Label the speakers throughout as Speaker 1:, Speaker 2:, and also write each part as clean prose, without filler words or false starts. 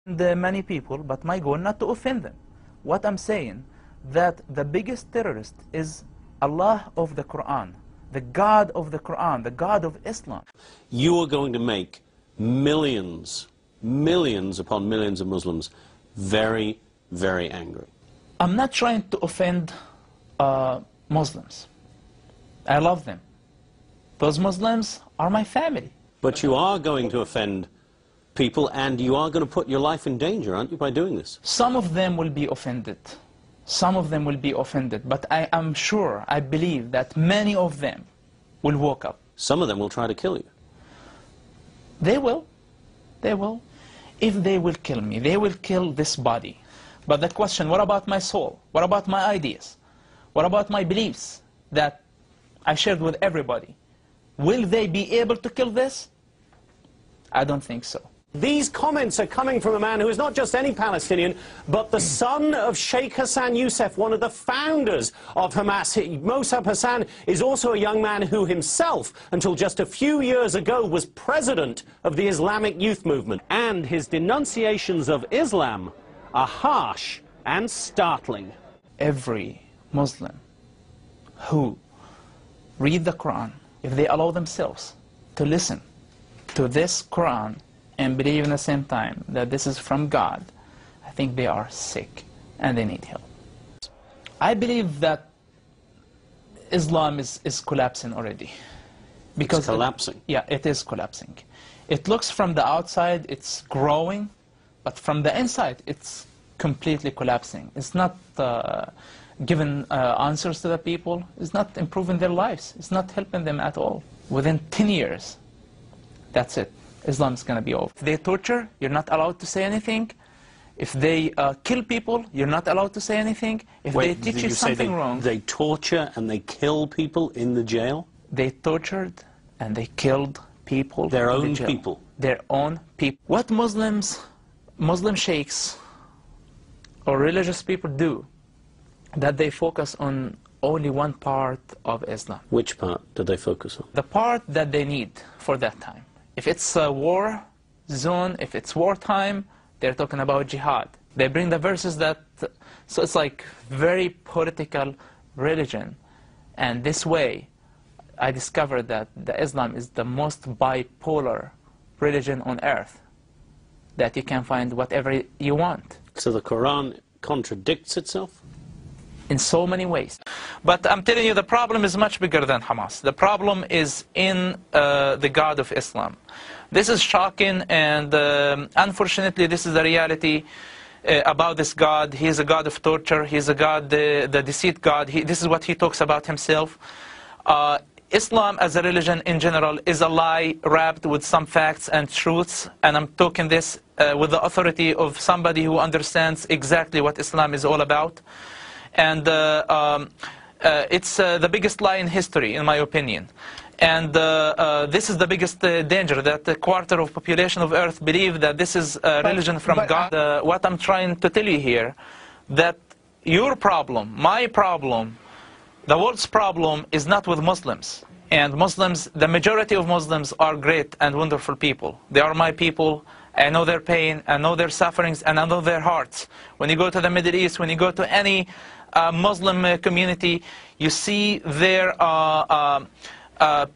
Speaker 1: Many people, but my goal not to offend them. What I'm saying, that the biggest terrorist is Allah of the Quran, the God of the Quran, the God of Islam.
Speaker 2: You are going to make millions, millions upon millions of Muslims very, very angry.
Speaker 1: I'm not trying to offend Muslims. I love them. Those Muslims are my family.
Speaker 2: But you are going to offend people, and you are going to put your life in danger, aren't you, by doing this?
Speaker 1: Some of them will be offended. Some of them will be offended. But I am sure, I believe that many of them will wake up.
Speaker 2: Some of them will try to kill you.
Speaker 1: They will. They will. If they will kill me, they will kill this body. But the question, what about my soul? What about my ideas? What about my beliefs that I shared with everybody? Will they be able to kill this? I don't think so.
Speaker 2: These comments are coming from a man who is not just any Palestinian, but the son of Sheikh Hassan Youssef, one of the founders of Hamas. Moslem Hassan is also a young man who himself, until just a few years ago, was president of the Islamic Youth Movement. And his denunciations of Islam are harsh and startling.
Speaker 1: Every Muslim who read the Quran, if they allow themselves to listen to this Quran and believe in the same time that this is from God, I think they are sick and they need help. I believe that Islam is collapsing already. Because
Speaker 2: it's collapsing?
Speaker 1: It is collapsing. It looks from the outside, it's growing, but from the inside, it's completely collapsing. It's not giving answers to the people. It's not improving their lives. It's not helping them at all. Within 10 years, that's it. Islam is going to be over. If they torture, you're not allowed to say anything. If they kill people, you're not allowed to say anything. If they teach you something wrong...
Speaker 2: They torture and they kill people in the jail?
Speaker 1: They tortured and they killed people.
Speaker 2: Their own people?
Speaker 1: Their own people. What Muslim sheikhs or religious people do, that they focus on only one part of Islam.
Speaker 2: Which part do they focus on?
Speaker 1: The part that they need for that time. If it's a war zone, if it's wartime, they're talking about jihad. They bring the verses that, so it's like very political religion. And this way, I discovered that the Islam is the most bipolar religion on earth. That you can find whatever you want.
Speaker 2: So the Quran contradicts itself?
Speaker 1: In so many ways. But I'm telling you, the problem is much bigger than Hamas. The problem is in the God of Islam. This is shocking, and unfortunately this is the reality about this God. He is a God of torture. He is a God, the deceit God. This is what he talks about himself. Islam as a religion in general is a lie wrapped with some facts and truths, and I'm talking this with the authority of somebody who understands exactly what Islam is all about. And it's the biggest lie in history, in my opinion. And this is the biggest danger, that a quarter of population of Earth believe that this is a religion from God. What I'm trying to tell you here, that your problem, my problem, the world's problem is not with Muslims. And Muslims, the majority of Muslims are great and wonderful people. They are my people. I know their pain, I know their sufferings, and I know their hearts. When you go to the Middle East, when you go to any Muslim community, you see their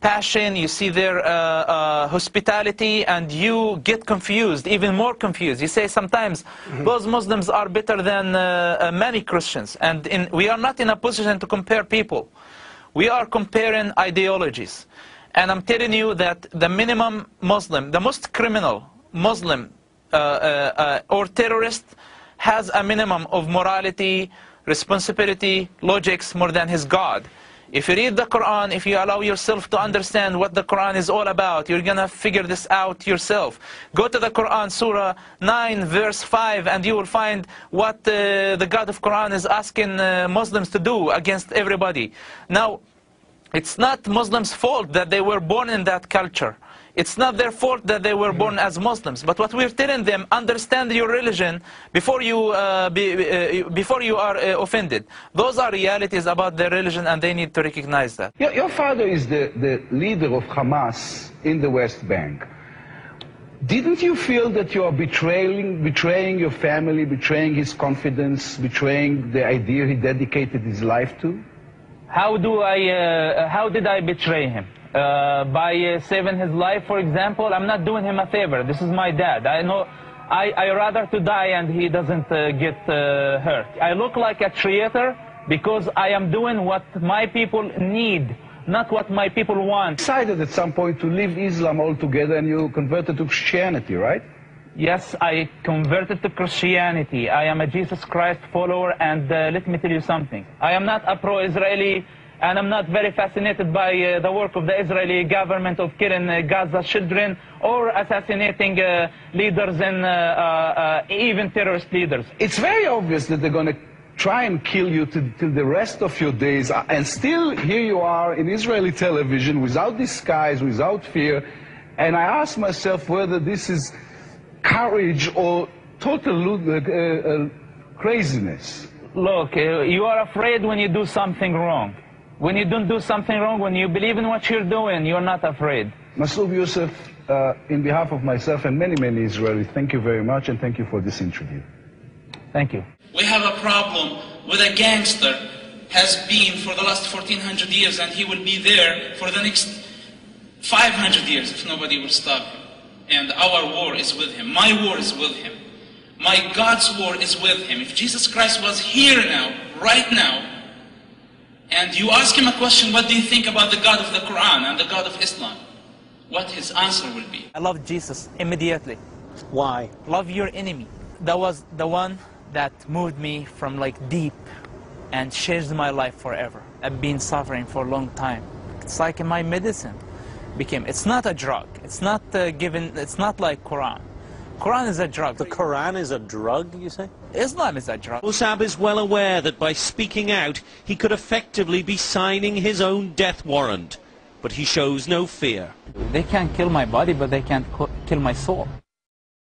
Speaker 1: passion, you see their hospitality, and you get confused, even more confused. You say sometimes, those Muslims are better than many Christians. And we are not in a position to compare people. We are comparing ideologies. And I'm telling you that the minimum Muslim, the most criminal Muslim or terrorist has a minimum of morality, responsibility, logics more than his God. If you read the Quran, if you allow yourself to understand what the Quran is all about, you're going to figure this out yourself. Go to the Quran, Surah 9, verse 5, and you will find what the God of Quran is asking Muslims to do against everybody. Now, it's not Muslims' fault that they were born in that culture. It's not their fault that they were born as Muslims. But what we're telling them, understand your religion before you are offended. Those are realities about their religion, and they need to recognize that.
Speaker 3: Your father is the leader of Hamas in the West Bank. Didn't you feel that you are betraying your family, betraying his confidence, betraying the idea he dedicated his life to?
Speaker 1: How did I betray him? By saving his life, for example? I'm not doing him a favor. This is my dad. I know I rather to die and he doesn't get hurt. I look like a traitor because I am doing what my people need, not what my people want.
Speaker 3: You decided at some point to leave Islam altogether and you converted to Christianity, right?
Speaker 1: Yes, I converted to Christianity. I am a Jesus Christ follower, and let me tell you something. I am not a pro-Israeli, and I'm not very fascinated by the work of the Israeli government of killing Gaza children or assassinating leaders and even terrorist leaders.
Speaker 3: It's very obvious that they're going to try and kill you till the rest of your days, and still here you are in Israeli television without disguise, without fear, and I ask myself whether this is courage or total craziness.
Speaker 1: Look, you are afraid when you do something wrong. When you don't do something wrong, when you believe in what you're doing, you're not afraid.
Speaker 3: Masoud Youssef, in behalf of myself and many Israelis, thank you very much, and thank you for this interview.
Speaker 1: Thank you.
Speaker 4: We have a problem with a gangster has been for the last 1400 years, and he will be there for the next 500 years if nobody will stop him. And our war is with him. My war is with him. My God's war is with him. If Jesus Christ was here now, right now, and you ask him a question, what do you think about the God of the Quran and the God of Islam? What his answer will be.
Speaker 1: I love Jesus immediately.
Speaker 2: Why?
Speaker 1: Love your enemy. That was the one that moved me from like deep and changed my life forever. I've been suffering for a long time. It's like my medicine became. It's not a drug. It's not it's not like Quran. Quran is a drug.
Speaker 2: The Quran is a drug, you say?
Speaker 1: Islam is a drug.
Speaker 5: Mossab is well aware that by speaking out, he could effectively be signing his own death warrant. But he shows no fear.
Speaker 1: They can't kill my body, but they can't kill my soul.